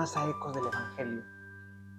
más a Ecos del Evangelio.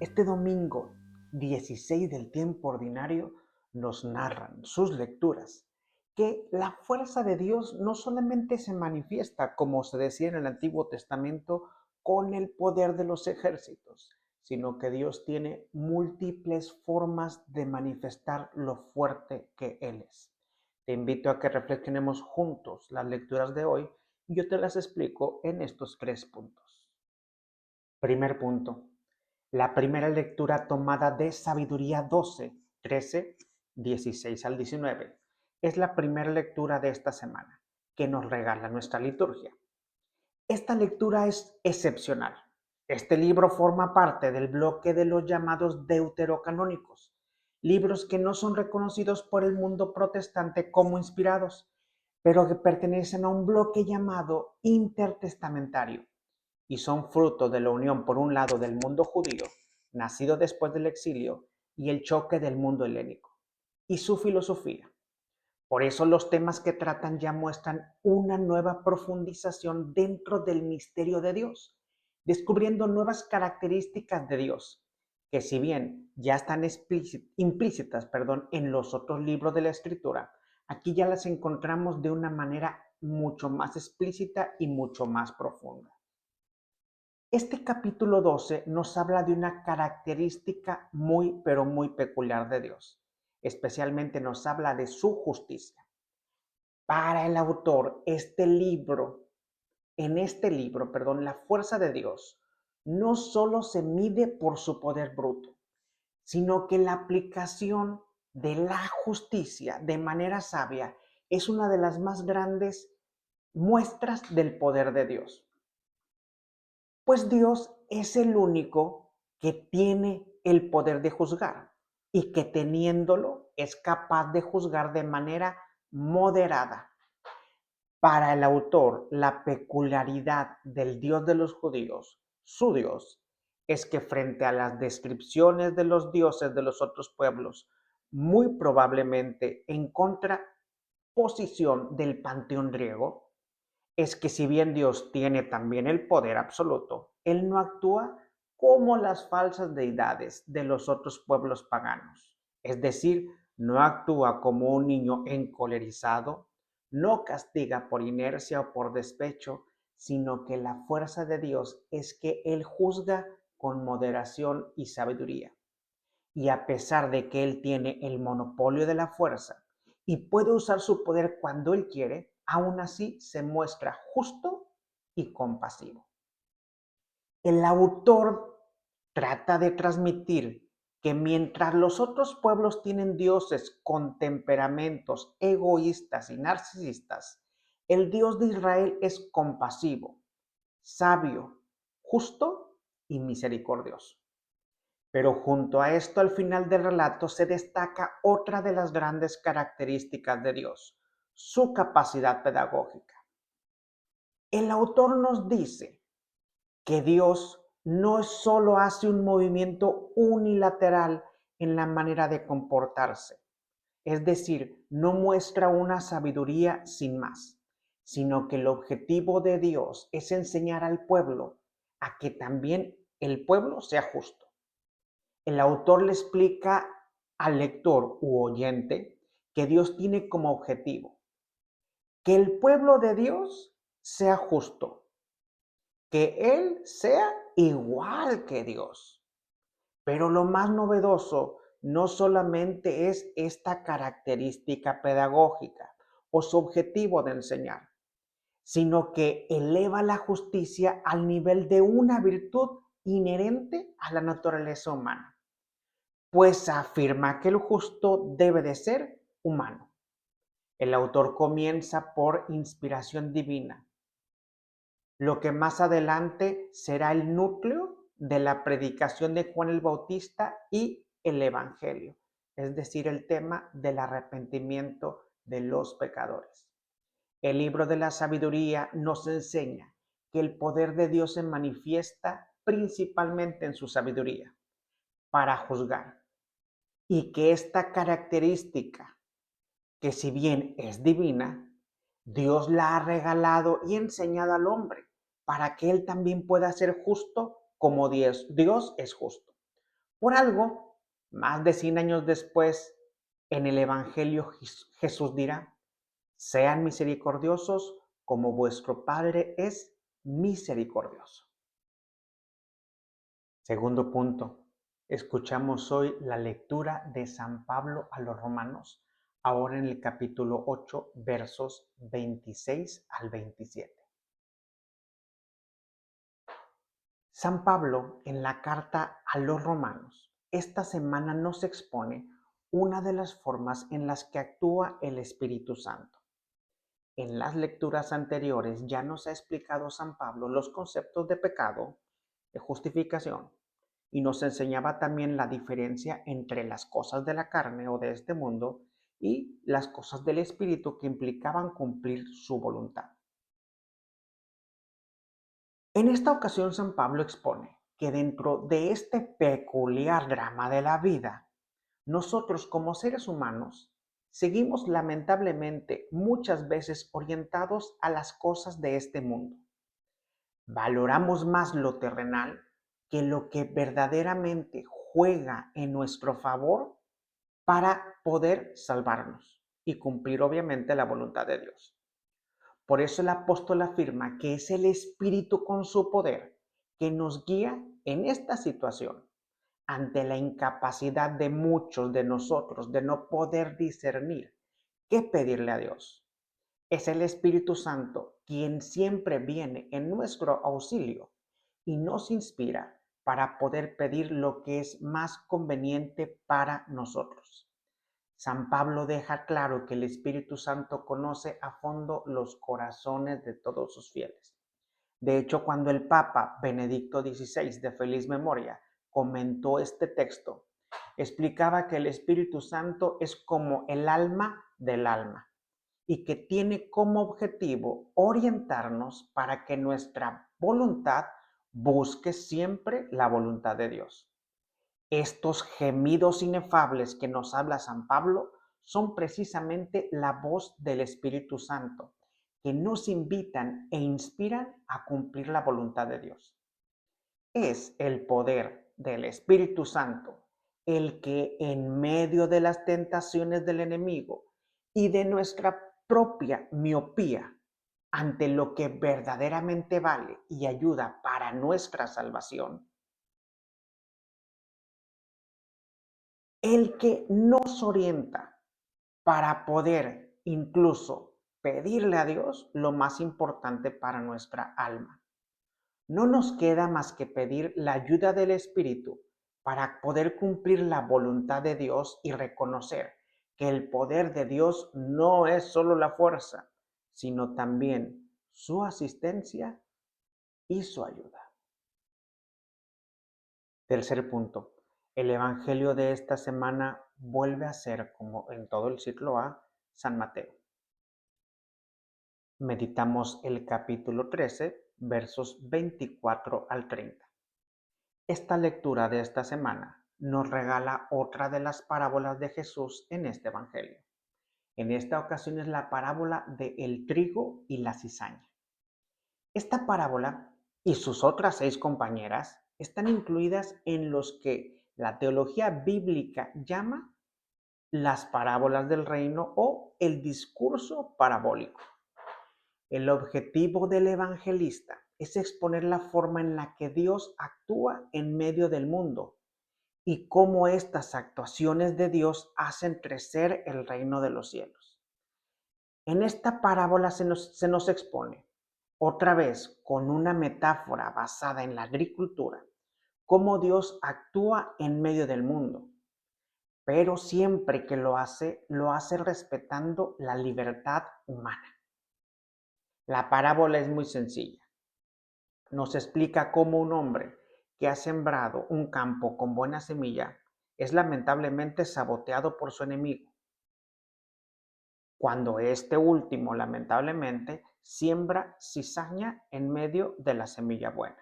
Este domingo 16 del tiempo ordinario nos narran sus lecturas que la fuerza de Dios no solamente se manifiesta, como se decía en el Antiguo Testamento, con el poder de los ejércitos, sino que Dios tiene múltiples formas de manifestar lo fuerte que Él es. Te invito a que reflexionemos juntos las lecturas de hoy y yo te las explico en estos 3 puntos. Primer punto. La primera lectura tomada de Sabiduría 12, 13, 16 al 19. Es la primera lectura de esta semana que nos regala nuestra liturgia. Esta lectura es excepcional. Este libro forma parte del bloque de los llamados deuterocanónicos, libros que no son reconocidos por el mundo protestante como inspirados, pero que pertenecen a un bloque llamado intertestamentario y son fruto de la unión, por un lado, del mundo judío, nacido después del exilio, y el choque del mundo helénico, y su filosofía. Por eso los temas que tratan ya muestran una nueva profundización dentro del misterio de Dios, descubriendo nuevas características de Dios, que si bien ya están implícitas en los otros libros de la Escritura, aquí ya las encontramos de una manera mucho más explícita y mucho más profunda. Este capítulo 12 nos habla de una característica pero muy peculiar de Dios. Especialmente nos habla de su justicia. Para el autor, la fuerza de Dios no solo se mide por su poder bruto, sino que la aplicación de la justicia de manera sabia es una de las más grandes muestras del poder de Dios. Pues Dios es el único que tiene el poder de juzgar y que teniéndolo es capaz de juzgar de manera moderada. Para el autor, la peculiaridad del Dios de los judíos, su Dios, es que frente a las descripciones de los dioses de los otros pueblos, muy probablemente en contraposición del panteón griego, es que si bien Dios tiene también el poder absoluto, Él no actúa como las falsas deidades de los otros pueblos paganos. Es decir, no actúa como un niño encolerizado, no castiga por inercia o por despecho, sino que la fuerza de Dios es que Él juzga con moderación y sabiduría. Y a pesar de que Él tiene el monopolio de la fuerza y puede usar su poder cuando Él quiere, aún así se muestra justo y compasivo. El autor trata de transmitir que mientras los otros pueblos tienen dioses con temperamentos egoístas y narcisistas, el Dios de Israel es compasivo, sabio, justo y misericordioso. Pero junto a esto, al final del relato, se destaca otra de las grandes características de Dios, su capacidad pedagógica. El autor nos dice que Dios no solo hace un movimiento unilateral en la manera de comportarse, es decir, no muestra una sabiduría sin más, sino que el objetivo de Dios es enseñar al pueblo a que también el pueblo sea justo. El autor le explica al lector u oyente que Dios tiene como objetivo que el pueblo de Dios sea justo, que Él sea igual que Dios. Pero lo más novedoso no solamente es esta característica pedagógica o su objetivo de enseñar, sino que eleva la justicia al nivel de una virtud inherente a la naturaleza humana, pues afirma que el justo debe de ser humano. El autor comienza por inspiración divina, lo que más adelante será el núcleo de la predicación de Juan el Bautista y el Evangelio, es decir, el tema del arrepentimiento de los pecadores. El libro de la sabiduría nos enseña que el poder de Dios se manifiesta principalmente en su sabiduría para juzgar, y que esta característica, que si bien es divina, Dios la ha regalado y enseñado al hombre para que él también pueda ser justo como Dios es justo. Por algo, más de 100 años después, en el Evangelio Jesús dirá: sean misericordiosos como vuestro Padre es misericordioso. Segundo punto, escuchamos hoy la lectura de San Pablo a los Romanos, ahora en el capítulo 8, versos 26 al 27. San Pablo, en la carta a los Romanos, esta semana nos expone una de las formas en las que actúa el Espíritu Santo. En las lecturas anteriores ya nos ha explicado San Pablo los conceptos de pecado, de justificación, y nos enseñaba también la diferencia entre las cosas de la carne o de este mundo y las cosas del Espíritu que implicaban cumplir su voluntad. En esta ocasión San Pablo expone que dentro de este peculiar drama de la vida, nosotros como seres humanos seguimos lamentablemente muchas veces orientados a las cosas de este mundo. Valoramos más lo terrenal que lo que verdaderamente juega en nuestro favor para poder salvarnos y cumplir obviamente la voluntad de Dios. Por eso el apóstol afirma que es el Espíritu con su poder que nos guía en esta situación, ante la incapacidad de muchos de nosotros de no poder discernir qué pedirle a Dios. Es el Espíritu Santo quien siempre viene en nuestro auxilio y nos inspira para poder pedir lo que es más conveniente para nosotros. San Pablo deja claro que el Espíritu Santo conoce a fondo los corazones de todos sus fieles. De hecho, cuando el Papa Benedicto XVI, de feliz memoria, comentó este texto, explicaba que el Espíritu Santo es como el alma del alma y que tiene como objetivo orientarnos para que nuestra voluntad busque siempre la voluntad de Dios. Estos gemidos inefables que nos habla San Pablo son precisamente la voz del Espíritu Santo, que nos invitan e inspiran a cumplir la voluntad de Dios. Es el poder del Espíritu Santo el que en medio de las tentaciones del enemigo y de nuestra propia miopía ante lo que verdaderamente vale y ayuda para nuestra salvación, el que nos orienta para poder incluso pedirle a Dios lo más importante para nuestra alma. No nos queda más que pedir la ayuda del Espíritu para poder cumplir la voluntad de Dios y reconocer que el poder de Dios no es solo la fuerza, sino también su asistencia y su ayuda. Tercer punto, el Evangelio de esta semana vuelve a ser, como en todo el ciclo A, San Mateo. Meditamos el capítulo 13, versos 24 al 30. Esta lectura de esta semana nos regala otra de las parábolas de Jesús en este Evangelio. En esta ocasión es la parábola de el trigo y la cizaña. Esta parábola y sus otras 6 compañeras están incluidas en los que la teología bíblica llama las parábolas del reino o el discurso parabólico. El objetivo del evangelista es exponer la forma en la que Dios actúa en medio del mundo y cómo estas actuaciones de Dios hacen crecer el reino de los cielos. En esta parábola se nos expone, otra vez con una metáfora basada en la agricultura, cómo Dios actúa en medio del mundo, pero siempre que lo hace respetando la libertad humana. La parábola es muy sencilla. Nos explica cómo un hombre que ha sembrado un campo con buena semilla es lamentablemente saboteado por su enemigo, cuando este último lamentablemente siembra cizaña en medio de la semilla buena.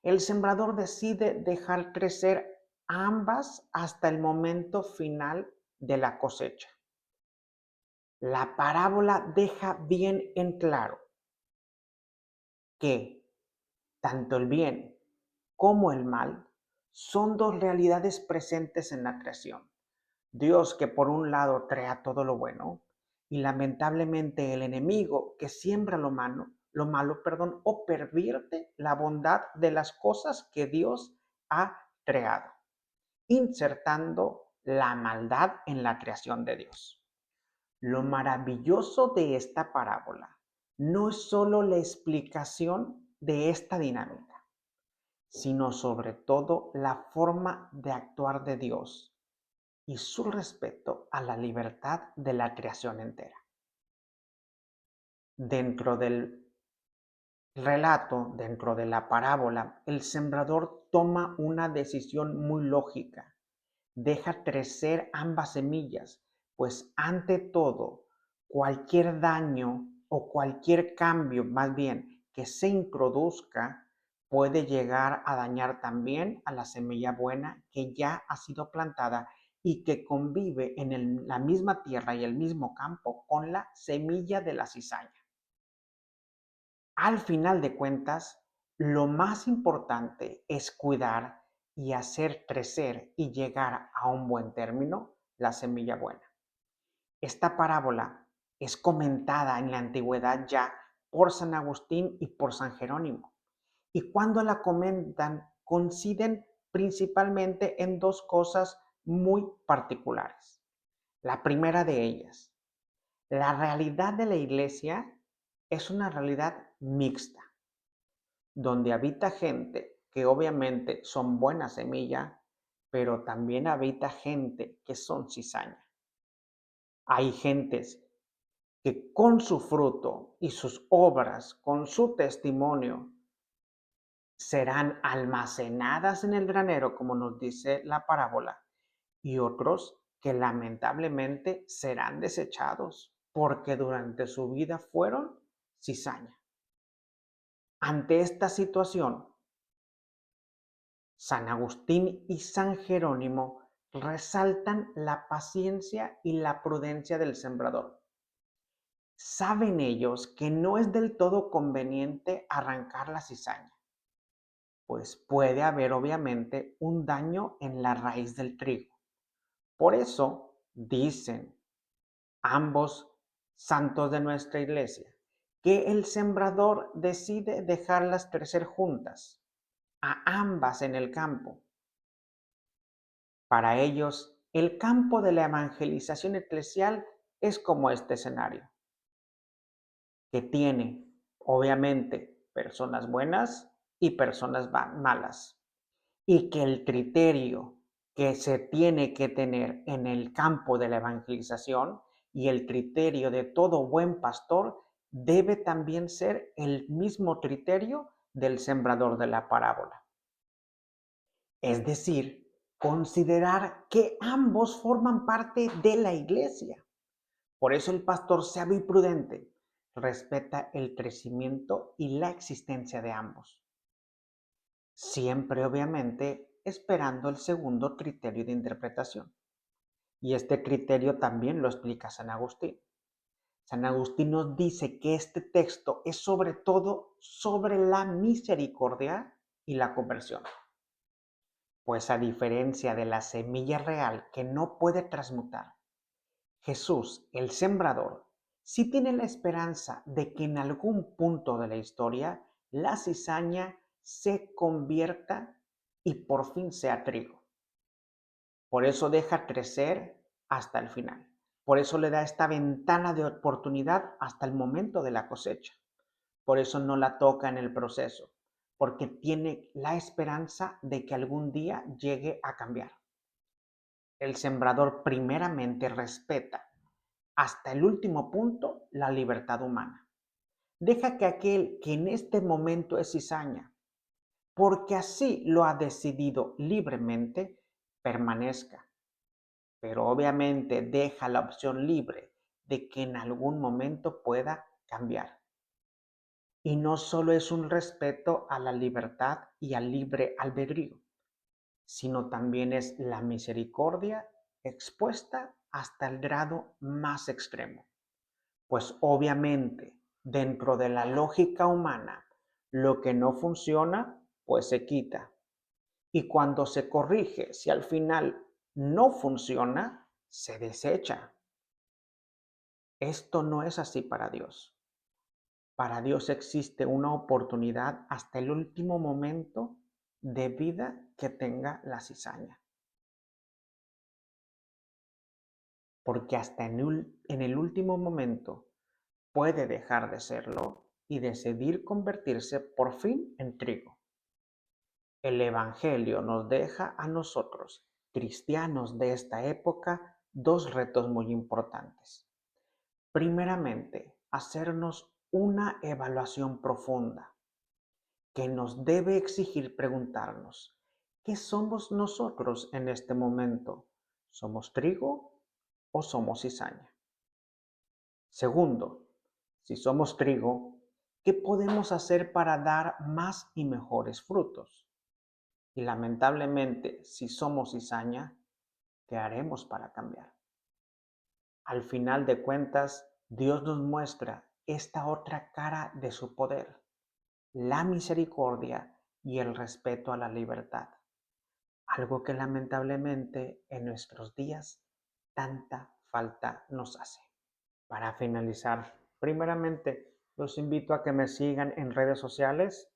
El sembrador decide dejar crecer ambas hasta el momento final de la cosecha. La parábola deja bien en claro que tanto el bien como el mal son dos realidades presentes en la creación. Dios que por un lado crea todo lo bueno y lamentablemente el enemigo que siembra lo malo, o pervierte la bondad de las cosas que Dios ha creado, insertando la maldad en la creación de Dios. Lo maravilloso de esta parábola no es solo la explicación de esta dinámica, sino sobre todo la forma de actuar de Dios y su respeto a la libertad de la creación entera. Dentro del relato, dentro de la parábola, el sembrador toma una decisión muy lógica. Deja crecer ambas semillas, pues ante todo, cualquier daño o cualquier cambio, más bien, que se introduzca, puede llegar a dañar también a la semilla buena que ya ha sido plantada y que convive en la misma tierra y el mismo campo con la semilla de la cizaña. Al final de cuentas, lo más importante es cuidar y hacer crecer y llegar a un buen término la semilla buena. Esta parábola es comentada en la antigüedad ya por San Agustín y por San Jerónimo. Y cuando la comentan, coinciden principalmente en dos cosas muy particulares. La primera de ellas, la realidad de la iglesia es una realidad mixta, donde habita gente que obviamente son buena semilla, pero también habita gente que son cizaña. Hay gentes que con su fruto y sus obras, con su testimonio, serán almacenadas en el granero, como nos dice la parábola, y otros que lamentablemente serán desechados porque durante su vida fueron cizaña. Ante esta situación, San Agustín y San Jerónimo resaltan la paciencia y la prudencia del sembrador. Saben ellos que no es del todo conveniente arrancar la cizaña, pues puede haber obviamente un daño en la raíz del trigo. Por eso dicen ambos santos de nuestra iglesia que el sembrador decide dejarlas crecer juntas, a ambas en el campo. Para ellos, el campo de la evangelización eclesial es como este escenario, que tiene, obviamente, personas buenas y personas malas, y que el criterio que se tiene que tener en el campo de la evangelización y el criterio de todo buen pastor debe también ser el mismo criterio del sembrador de la parábola. Es decir, considerar que ambos forman parte de la iglesia. Por eso el pastor sabio y prudente respeta el crecimiento y la existencia de ambos. Siempre, obviamente, esperando el segundo criterio de interpretación. Y este criterio también lo explica San Agustín. San Agustín nos dice que este texto es sobre todo sobre la misericordia y la conversión. Pues a diferencia de la semilla real que no puede transmutar, Jesús, el sembrador, sí tiene la esperanza de que en algún punto de la historia la cizaña se convierta y por fin sea trigo. Por eso deja crecer hasta el final. Por eso le da esta ventana de oportunidad hasta el momento de la cosecha. Por eso no la toca en el proceso, porque tiene la esperanza de que algún día llegue a cambiar. El sembrador primeramente respeta hasta el último punto la libertad humana. Deja que aquel que en este momento es cizaña, porque así lo ha decidido libremente, permanezca. Pero obviamente deja la opción libre de que en algún momento pueda cambiar. Y no solo es un respeto a la libertad y al libre albedrío, sino también es la misericordia expuesta hasta el grado más extremo. Pues obviamente, dentro de la lógica humana, lo que no funciona, pues se quita. Y cuando se corrige, si al final no funciona, se desecha. Esto no es así para Dios. Para Dios existe una oportunidad hasta el último momento de vida que tenga la cizaña. Porque hasta en el último momento puede dejar de serlo y decidir convertirse por fin en trigo. El Evangelio nos deja a nosotros, cristianos de esta época, dos retos muy importantes. Primeramente, hacernos una evaluación profunda que nos debe exigir preguntarnos, ¿qué somos nosotros en este momento? ¿Somos trigo o somos cizaña? Segundo, si somos trigo, ¿qué podemos hacer para dar más y mejores frutos? Y lamentablemente, si somos cizaña, ¿qué haremos para cambiar? Al final de cuentas, Dios nos muestra esta otra cara de su poder, la misericordia y el respeto a la libertad, algo que lamentablemente en nuestros días tanta falta nos hace. Para finalizar, primeramente los invito a que me sigan en redes sociales,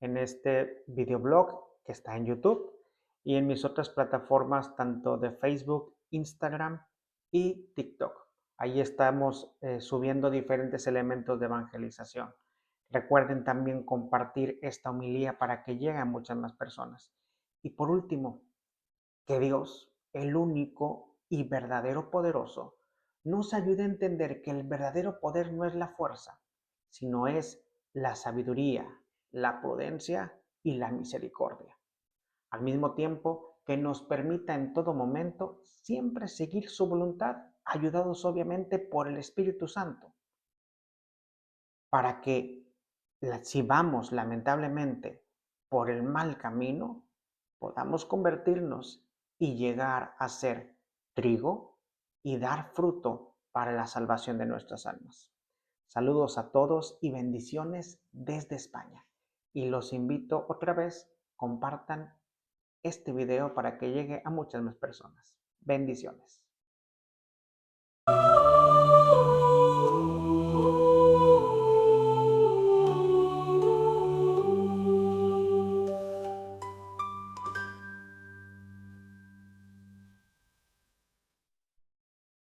en este videoblog que está en YouTube y en mis otras plataformas tanto de Facebook, Instagram y TikTok. Ahí estamos subiendo diferentes elementos de evangelización. Recuerden también compartir esta homilía para que llegue a muchas más personas. Y por último, que Dios, el único y verdadero poderoso, nos ayude a entender que el verdadero poder no es la fuerza, sino es la sabiduría, la prudencia y la misericordia. Al mismo tiempo que nos permita en todo momento siempre seguir su voluntad, ayudados obviamente por el Espíritu Santo, para que si vamos lamentablemente por el mal camino, podamos convertirnos y llegar a ser trigo y dar fruto para la salvación de nuestras almas. Saludos a todos y bendiciones desde España. Y los invito otra vez, compartan este video para que llegue a muchas más personas. Bendiciones.